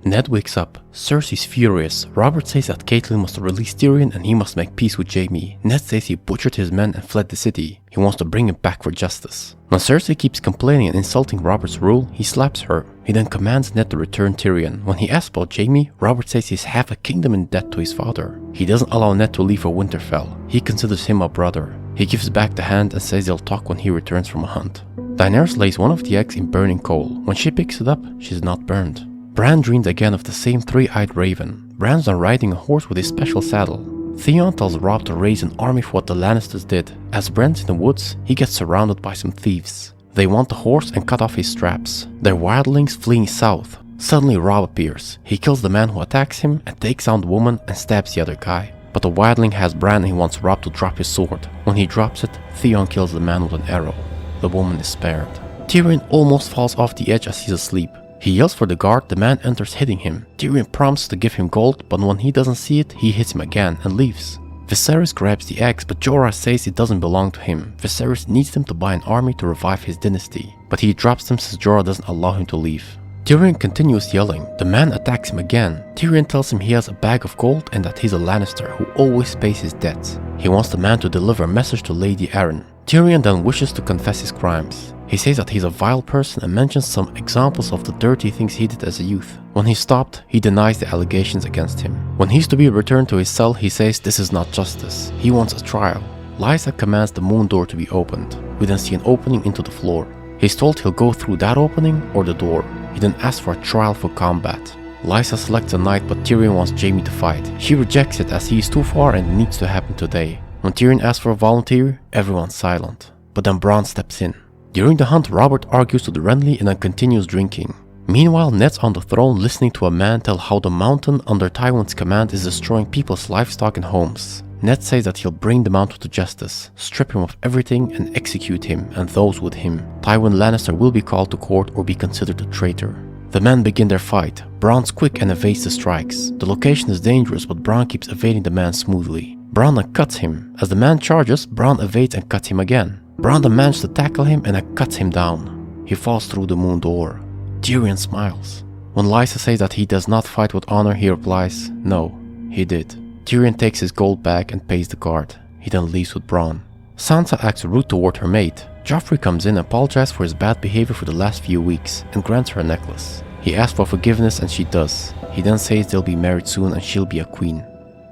Ned wakes up. Cersei's furious. Robert says that Catelyn must release Tyrion and he must make peace with Jaime. Ned says he butchered his men and fled the city. He wants to bring him back for justice. When Cersei keeps complaining and insulting Robert's rule, he slaps her. He then commands Ned to return Tyrion. When he asks about Jaime, Robert says he's half a kingdom in debt to his father. He doesn't allow Ned to leave for Winterfell. He considers him a brother. He gives back the hand and says they'll talk when he returns from a hunt. Daenerys lays one of the eggs in burning coal. When she picks it up, she's not burned. Bran dreams again of the same three-eyed raven. Bran's now riding a horse with his special saddle. Theon tells Robb to raise an army for what the Lannisters did. As Bran's in the woods, he gets surrounded by some thieves. They want the horse and cut off his straps. They're wildlings fleeing south. Suddenly Robb appears. He kills the man who attacks him and takes down the woman and stabs the other guy. But the wildling has Bran and he wants Robb to drop his sword. When he drops it, Theon kills the man with an arrow. The woman is spared. Tyrion almost falls off the edge as he's asleep. He yells for the guard, the man enters hitting him. Tyrion promises to give him gold, but when he doesn't see it, he hits him again and leaves. Viserys grabs the eggs, but Jorah says it doesn't belong to him. Viserys needs them to buy an army to revive his dynasty, but he drops them since Jorah doesn't allow him to leave. Tyrion continues yelling. The man attacks him again. Tyrion tells him he has a bag of gold and that he's a Lannister who always pays his debts. He wants the man to deliver a message to Lady Arryn. Tyrion then wishes to confess his crimes. He says that he's a vile person and mentions some examples of the dirty things he did as a youth. When he's stopped, he denies the allegations against him. When he's to be returned to his cell, he says this is not justice. He wants a trial. Lysa commands the moon door to be opened. We then see an opening into the floor. He's told he'll go through that opening or the door. He then asks for a trial for combat. Lysa selects a knight, but Tyrion wants Jaime to fight. She rejects it as he is too far and it needs to happen today. When Tyrion asks for a volunteer, everyone's silent. But then Bran steps in. During the hunt, Robert argues to the Renly and then continues drinking. Meanwhile, Ned's on the throne listening to a man tell how the mountain under Tywin's command is destroying people's livestock and homes. Ned says that he'll bring the mountain to justice, strip him of everything and execute him and those with him. Tywin Lannister will be called to court or be considered a traitor. The men begin their fight. Bran's quick and evades the strikes. The location is dangerous, but Bran keeps evading the man smoothly. Bran then cuts him. As the man charges, Bran evades and cuts him again. Bran then manages to tackle him and then cuts him down. He falls through the moon door. Tyrion smiles. When Lysa says that he does not fight with honor, he replies, no, he did. Tyrion takes his gold bag and pays the guard. He then leaves with Bran. Sansa acts rude toward her mate. Joffrey comes in and apologizes for his bad behavior for the last few weeks and grants her a necklace. He asks for forgiveness and she does. He then says they'll be married soon and she'll be a queen.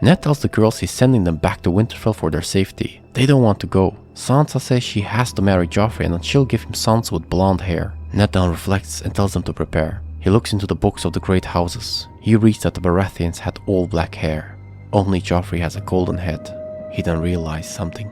Ned tells the girls he's sending them back to Winterfell for their safety. They don't want to go. Sansa says she has to marry Joffrey and that she'll give him Sansa with blonde hair. Ned then reflects and tells them to prepare. He looks into the books of the great houses. He reads that the Baratheons had all black hair. Only Joffrey has a golden head. He then realized something.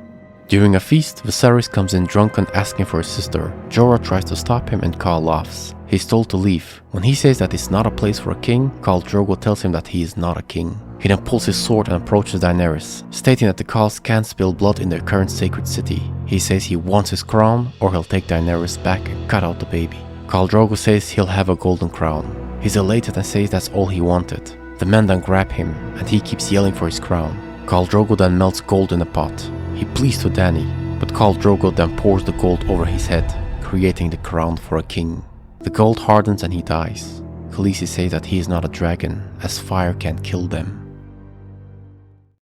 During a feast, Viserys comes in drunken asking for his sister. Jorah tries to stop him and Khal laughs. He's told to leave. When he says that it's not a place for a king, Khal Drogo tells him that he is not a king. He then pulls his sword and approaches Daenerys, stating that the Khals can't spill blood in their current sacred city. He says he wants his crown or he'll take Daenerys back and cut out the baby. Khal Drogo says he'll have a golden crown. He's elated and says that's all he wanted. The men then grab him and he keeps yelling for his crown. Khal Drogo then melts gold in a pot. He pleads to Dany, but Khal Drogo then pours the gold over his head, creating the crown for a king. The gold hardens and he dies. Khaleesi says that he is not a dragon, as fire can't kill them.